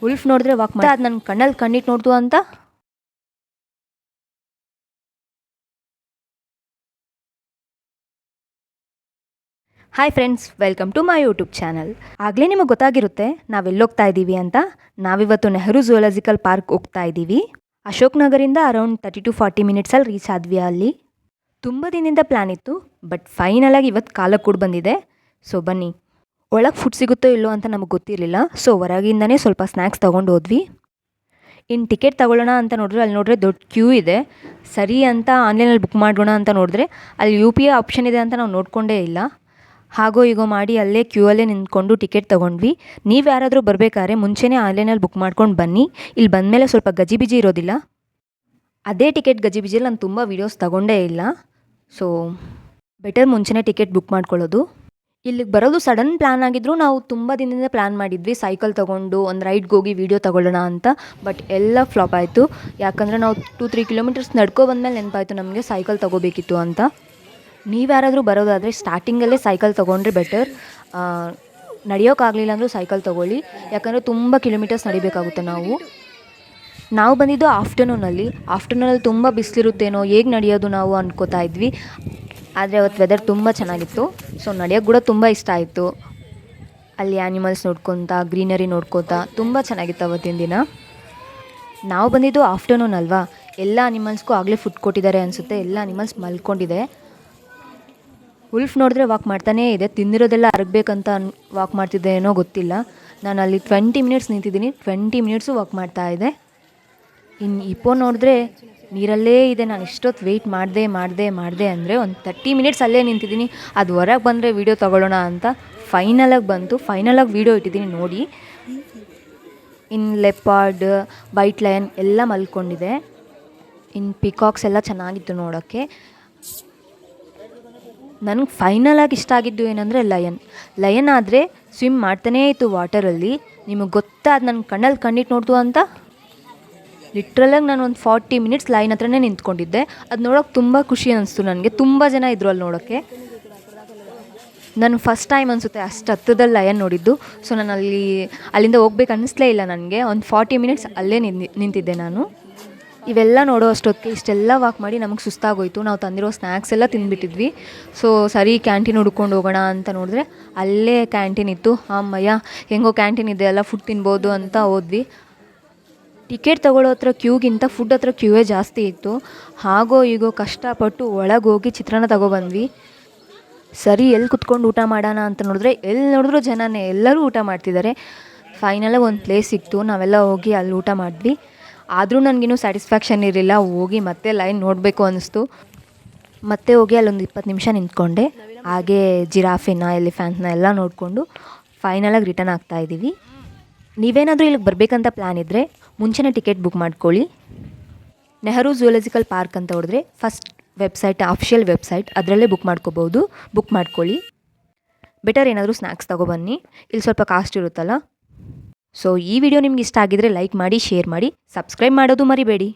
Wolf ನೋಡಿದ್ರೆ walk ಮಾಡಿ ಅದು ನನ್ನ ಕಣ್ಣಲ್ಲಿ ಕಣ್ಣಿಟ್ಟು ನೋಡ್ತು ಅಂತ. Hi friends, welcome to my YouTube channel. ಆಗಲೇ ನಿಮಗೆ ಗೊತ್ತಾಗಿರುತ್ತೆ ನಾವೆಲ್ಲೋಗ್ತಾ ಇದ್ದೀವಿ ಅಂತ. ನಾವಿವತ್ತು ನೆಹರು ಝೂಲಾಜಿಕಲ್ ಪಾರ್ಕ್ ಹೋಗ್ತಾ ಇದ್ದೀವಿ. ಅಶೋಕ್ ನಗರಿಂದ ಅರೌಂಡ್ 30 to 40 ಮಿನಿಟ್ಸಲ್ಲಿ ರೀಚ್ ಆದ್ವಿ. ಅಲ್ಲಿ ತುಂಬ ದಿನದಿಂದ ಪ್ಲ್ಯಾನ್ ಇತ್ತು, ಬಟ್ ಫೈನಲಾಗಿ ಇವತ್ತು ಕಾಲಕ್ಕೆ ಕೂಡ ಬಂದಿದೆ. ಸೊ ಬನ್ನಿ, ಒಳಗೆ ಫುಡ್ ಸಿಗುತ್ತೋ ಇಲ್ಲೋ ಅಂತ ನಮಗೆ ಗೊತ್ತಿರಲಿಲ್ಲ. ಸೊ ಹೊರಗಿಂದನೇ ಸ್ವಲ್ಪ ಸ್ನ್ಯಾಕ್ಸ್ ತೊಗೊಂಡು ಹೋದ್ವಿ. ಇನ್ನು ಟಿಕೆಟ್ ತೊಗೊಳ್ಳೋಣ ಅಂತ ನೋಡಿದ್ರೆ ಅಲ್ಲಿ ನೋಡಿದ್ರೆ ದೊಡ್ಡ ಕ್ಯೂ ಇದೆ. ಸರಿ ಅಂತ ಆನ್ಲೈನಲ್ಲಿ ಬುಕ್ ಮಾಡೋಣ ಅಂತ ನೋಡಿದ್ರೆ ಅಲ್ಲಿ UPI ಆಪ್ಷನ್ ಇದೆ ಅಂತ ನಾವು ನೋಡಿಕೊಂಡೇ ಇಲ್ಲ. ಹಾಗೋ ಹೀಗೋ ಮಾಡಿ ಅಲ್ಲೇ ಕ್ಯೂ ಅಲ್ಲೇ ನಿಂತ್ಕೊಂಡು ಟಿಕೆಟ್ ತೊಗೊಂಡ್ವಿ. ನೀವು ಯಾರಾದರೂ ಬರಬೇಕಾದ್ರೆ ಮುಂಚೆನೇ ಆನ್ಲೈನಲ್ಲಿ ಬುಕ್ ಮಾಡ್ಕೊಂಡು ಬನ್ನಿ. ಇಲ್ಲಿ ಬಂದಮೇಲೆ ಸ್ವಲ್ಪ ಗಜಿಬಿಜಿ ಇರೋದಿಲ್ಲ. ಅದೇ ಟಿಕೆಟ್ ಗಜಿಬಿಜಿಯಲ್ಲಿ ನಾನು ತುಂಬ ವೀಡಿಯೋಸ್ ತೊಗೊಂಡೇ ಇಲ್ಲ. ಸೊ ಬೆಟರ್ ಮುಂಚೆನೇ ಟಿಕೆಟ್ ಬುಕ್ ಮಾಡ್ಕೊಳ್ಳೋದು. ಇಲ್ಲಿಗೆ ಬರೋದು ಸಡನ್ ಪ್ಲ್ಯಾನ್ ಆಗಿದ್ರು ನಾವು ತುಂಬ ದಿನದಿಂದ ಪ್ಲ್ಯಾನ್ ಮಾಡಿದ್ವಿ ಸೈಕಲ್ ತೊಗೊಂಡು ಒಂದು ರೈಡ್ಗೆ ಹೋಗಿ ವೀಡಿಯೋ ತೊಗೊಳ್ಳೋಣ ಅಂತ. ಬಟ್ ಎಲ್ಲ ಫ್ಲಾಪ್ ಆಯಿತು. ಯಾಕಂದರೆ ನಾವು 2-3 ಕಿಲೋಮೀಟರ್ಸ್ ನಡ್ಕೊ ಬಂದಮೇಲೆ ನೆನಪಾಯಿತು ನಮಗೆ ಸೈಕಲ್ ತೊಗೋಬೇಕಿತ್ತು ಅಂತ. ನೀವು ಯಾರಾದರೂ ಬರೋದಾದರೆ ಸ್ಟಾರ್ಟಿಂಗಲ್ಲೇ ಸೈಕಲ್ ತೊಗೊಂಡ್ರೆ ಬೆಟರ್. ನಡೆಯೋಕ್ಕಾಗಲಿಲ್ಲ ಅಂದರೂ ಸೈಕಲ್ ತೊಗೊಳ್ಳಿ, ಯಾಕಂದರೆ ತುಂಬ ಕಿಲೋಮೀಟರ್ಸ್ ನಡಿಬೇಕಾಗುತ್ತೆ. ನಾವು ಬಂದಿದ್ದು ಆಫ್ಟರ್ನೂನಲ್ಲಿ ತುಂಬ ಬಿಸಿಲಿರುತ್ತೇನೋ, ಹೇಗೆ ನಡೆಯೋದು ನಾವು ಅನ್ಕೋತಾ ಇದ್ವಿ. ಆದರೆ ಅವತ್ತು ವೆದರ್ ತುಂಬ ಚೆನ್ನಾಗಿತ್ತು. ಸೊ ನಡೆಯೋಕ್ಕೆ ಕೂಡ ತುಂಬ ಇಷ್ಟ ಆಯಿತು. ಅಲ್ಲಿ ಆ್ಯನಿಮಲ್ಸ್ ನೋಡ್ಕೊತಾ, ಗ್ರೀನರಿ ನೋಡ್ಕೋತಾ ತುಂಬ ಚೆನ್ನಾಗಿತ್ತು ಅವತ್ತಿನ ದಿನ. ನಾವು ಬಂದಿದ್ದು ಆಫ್ಟರ್ನೂನ್ ಅಲ್ವಾ, ಎಲ್ಲ ಅನಿಮಲ್ಸ್ಗೂ ಆಗಲೇ ಫುಡ್ ಕೊಟ್ಟಿದ್ದಾರೆ ಅನಿಸುತ್ತೆ. ಎಲ್ಲ ಅನಿಮಲ್ಸ್ ಮಲ್ಕೊಂಡಿದೆ. ಉಲ್ಫ್ ನೋಡಿದ್ರೆ ವಾಕ್ ಮಾಡ್ತಾನೇ ಇದೆ. ತಿಂದಿರೋದೆಲ್ಲ ಅರಗಬೇಕಂತ ವಾಕ್ ಮಾಡ್ತಿದ್ದೆ ಏನೋ ಗೊತ್ತಿಲ್ಲ. ನಾನು ಅಲ್ಲಿ 20 ಮಿನಿಟ್ಸ್ ನಿಂತಿದ್ದೀನಿ. 20 ಮಿನಿಟ್ಸು ವಾಕ್ ಮಾಡ್ತಾಯಿದ್ದೆ. ಇನ್ನು ಇಪ್ಪೋ ನೋಡಿದ್ರೆ ನೀರಲ್ಲೇ ಇದೆ. ನಾನು ಇಷ್ಟೊತ್ತು ವೆಯ್ಟ್ ಮಾಡಿದೆ ಅಂದರೆ ಒಂದು 30 ಮಿನಿಟ್ಸ್ ಅಲ್ಲೇ ನಿಂತಿದ್ದೀನಿ. ಅದು ಹೊರಗೆ ಬಂದರೆ ವೀಡಿಯೋ ತೊಗೊಳ್ಳೋಣ ಅಂತ ಫೈನಲಾಗಿ ಬಂತು. ಫೈನಲಾಗಿ ವೀಡಿಯೋ ಇಟ್ಟಿದ್ದೀನಿ ನೋಡಿ. ಇನ್ನು ಲೆಪಾರ್ಡ್, ವೈಟ್ ಲಯನ್ ಎಲ್ಲ ಮಲ್ಕೊಂಡಿದೆ. ಇನ್ನು ಪಿಕಾಕ್ಸ್ ಎಲ್ಲ ಚೆನ್ನಾಗಿತ್ತು ನೋಡೋಕ್ಕೆ. ನನಗೆ ಫೈನಲಾಗಿ ಇಷ್ಟ ಆಗಿದ್ದು ಏನಂದರೆ ಲಯನ್ ಆದರೆ ಸ್ವಿಮ್ ಮಾಡ್ತಾನೇ ಇತ್ತು ವಾಟರಲ್ಲಿ. ನಿಮಗೆ ಗೊತ್ತಾದ ನನ್ನ ಕಣ್ಣಲ್ಲಿ ಕಣ್ಣಿಟ್ಟು ನೋಡ್ತು ಅಂತ. ಲಿಟ್ರಲಾಗಿ ನಾನು ಒಂದು 40 ಮಿನಿಟ್ಸ್ ಲೈನ್ ಹತ್ರನೇ ನಿಂತ್ಕೊಂಡಿದ್ದೆ. ಅದು ನೋಡೋಕೆ ತುಂಬ ಖುಷಿ ಅನ್ನಿಸ್ತು ನನಗೆ. ತುಂಬ ಜನ ಇದ್ದರು ಅಲ್ಲಿ ನೋಡೋಕ್ಕೆ. ನಾನು ಫಸ್ಟ್ ಟೈಮ್ ಅನಿಸುತ್ತೆ ಅಷ್ಟು ಹತ್ತದಲ್ಲಿ ಲಯನ್ ನೋಡಿದ್ದು. ಸೊ ನಾನು ಅಲ್ಲಿಂದ ಹೋಗ್ಬೇಕು ಅನ್ನಿಸ್ಲೇ ಇಲ್ಲ ನನಗೆ. ಒಂದು 40 ಮಿನಿಟ್ಸ್ ಅಲ್ಲೇ ನಿಂತಿದ್ದೆ ನಾನು. ಇವೆಲ್ಲ ನೋಡೋ ಅಷ್ಟೊತ್ತಿಗೆ ಇಷ್ಟೆಲ್ಲ ವಾಕ್ ಮಾಡಿ ನಮಗೆ ಸುಸ್ತಾಗೋಯ್ತು. ನಾವು ತಂದಿರೋ ಸ್ನ್ಯಾಕ್ಸ್ ಎಲ್ಲ ತಿಂದುಬಿಟ್ಟಿದ್ವಿ. ಸೊ ಸರಿ ಕ್ಯಾಂಟೀನ್ ಹುಡ್ಕೊಂಡು ಹೋಗೋಣ ಅಂತ ನೋಡಿದ್ರೆ ಅಲ್ಲೇ ಕ್ಯಾಂಟೀನ್ ಇತ್ತು. ಅಮ್ಮಯ್ಯ, ಹೆಂಗೋ ಕ್ಯಾಂಟೀನ್ ಇದೆ ಅಲ್ಲ, ಫುಡ್ ತಿನ್ಬೋದು ಅಂತ ಹೋದ್ವಿ. ಟಿಕೆಟ್ ತೊಗೊಳ್ಳೋ ಹತ್ರ ಕ್ಯೂಗಿಂತ ಫುಡ್ ಹತ್ರ ಕ್ಯೂವೇ ಜಾಸ್ತಿ ಇತ್ತು. ಹಾಗೋ ಹೀಗೋ ಕಷ್ಟಪಟ್ಟು ಒಳಗೆ ಹೋಗಿ ಚಿತ್ರಾನ್ನ ತಗೊಬಂದ್ವಿ. ಸರಿ ಎಲ್ಲಿ ಕುತ್ಕೊಂಡು ಊಟ ಮಾಡೋಣ ಅಂತ ನೋಡಿದ್ರೆ ಎಲ್ಲಿ ನೋಡಿದ್ರು ಜನನೇ, ಎಲ್ಲರೂ ಊಟ ಮಾಡ್ತಿದ್ದಾರೆ. ಫೈನಲಾಗಿ ಒಂದು ಪ್ಲೇಸ್ ಸಿಕ್ತು. ನಾವೆಲ್ಲ ಹೋಗಿ ಅಲ್ಲಿ ಊಟ ಮಾಡಿದ್ವಿ. ಆದರೂ ನನಗಿನ್ನೂ ಸ್ಯಾಟಿಸ್ಫ್ಯಾಕ್ಷನ್ ಇರಲಿಲ್ಲ. ಹೋಗಿ ಮತ್ತೆ ಲೈನ್ ನೋಡಬೇಕು ಅನ್ನಿಸ್ತು. ಮತ್ತೆ ಹೋಗಿ ಅಲ್ಲೊಂದು 20 ನಿಮಿಷ ನಿಂತ್ಕೊಂಡೆ. ಹಾಗೇ ಜಿರಾಫಿನ, ಎಲಿಫ್ಯಾಂಟ್ನ ಎಲ್ಲ ನೋಡಿಕೊಂಡು ಫೈನಲಾಗಿ ರಿಟರ್ನ್ ಆಗ್ತಾಯಿದ್ದೀವಿ. ನೀವೇನಾದರೂ ಇಲ್ಲಿಗೆ ಬರಬೇಕಂತ ಪ್ಲ್ಯಾನ್ ಇದ್ದರೆ ಮುಂಚೆನೇ ಟಿಕೆಟ್ ಬುಕ್ ಮಾಡ್ಕೊಳ್ಳಿ. ನೆಹರು ಝೂಲಾಜಿಕಲ್ ಪಾರ್ಕ್ ಅಂತ ಹೊಡೆದ್ರೆ ಫಸ್ಟ್ ವೆಬ್ಸೈಟ್, ಅಫಿಷಿಯಲ್ ವೆಬ್ಸೈಟ್, ಅದರಲ್ಲೇ ಬುಕ್ ಮಾಡ್ಕೋಬೋದು. ಬುಕ್ ಮಾಡ್ಕೊಳ್ಳಿ. ಬೆಟರ್ ಏನಾದರೂ ಸ್ನ್ಯಾಕ್ಸ್ ತೊಗೊಬನ್ನಿ. ಇಲ್ಲಿ ಸ್ವಲ್ಪ ಕಾಸ್ಟ್ ಇರುತ್ತಲ್ಲ. ಸೊ ಈ ವಿಡಿಯೋ ನಿಮ್ಗೆ ಇಷ್ಟ ಆಗಿದ್ರೆ ಲೈಕ್ ಮಾಡಿ, ಶೇರ್ ಮಾಡಿ, ಸಬ್ಸ್ಕ್ರೈಬ್ ಮಾಡೋದು ಮರಿಬೇಡಿ.